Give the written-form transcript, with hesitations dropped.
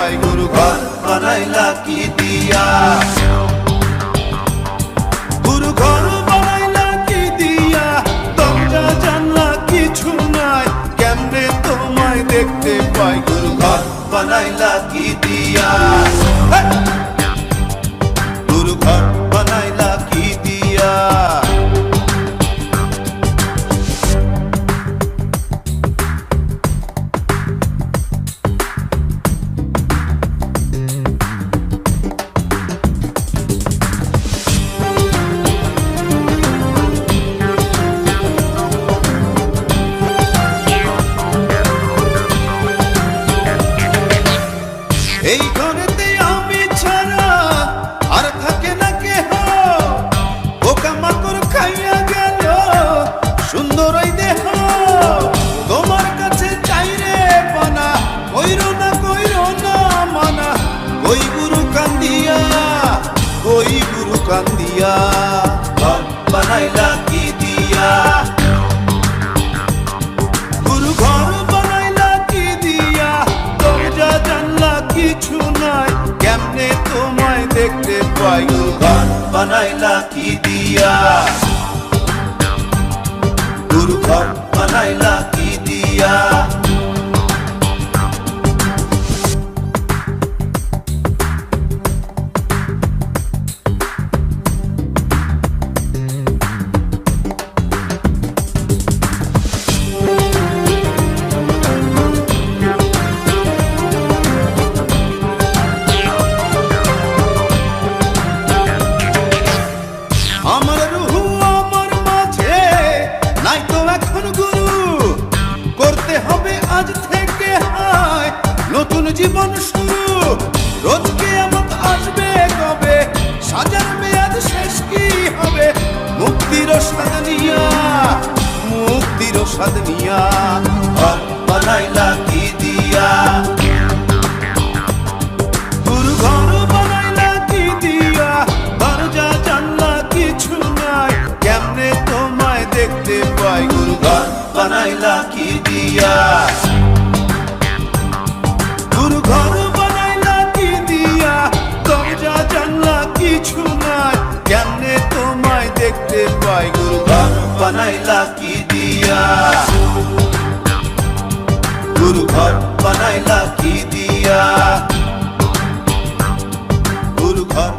পাই গুরু ঘর বানাইলা কি দিয়া গুরু ঘর বানাইলা কি দিয়া দরজা জানলা কিছু নাই কেমনে তোমায় দেখতে পাই গুরু ঘর বানাইলা কি দিয়া গুরু ঘর বানাইলা কি দিয়া এই ঘরেতে আমি ছাড়া আর থাকে না কেহ পোকামাকড় খাইয়া গেল সুন্দর এই দেহ তোমার কাছে চাই রে পানা কইরো না মানা ওই গুরু কান্দিয়া ঘর বানাইলা কি দিয়া গুরু ঘর বানাইলা কি দিয়া দরজা জানলা কিছু নাই কেমনে তোমায় দেখতে পাই গুরু ঘর বানাইলা কি দিয়া গুরু ঘর বানাইলা কি দিয়া আমার রুহু আমার মাঝে নাই তো এখন গুরু করতে হবে আজ থেকে হায় নতুন জীবন শুরু রোজ কিয়ামত আসবে কবে সাজার মেয়াদ শেষ কি হবে মুক্তির স্বাদ নিয়া ঘর বানাইলা কি দিয়া গুরু ঘর বানাইলা কি দিয়া দরজা জানলা কিছু নাই কেমনে তোমায় দেখতে পাই গুরু ঘর বানাইলা কি দিয়া গুরু ঘর বানাইলা কি দিয়া দরজা জানলা কিছু নাই কেমনে তোমায় দেখতে পাই গুরু ঘর বানাইলা কি দিয়া গুরু ঘর বানাইলা কি দিয়া গুরু ঘর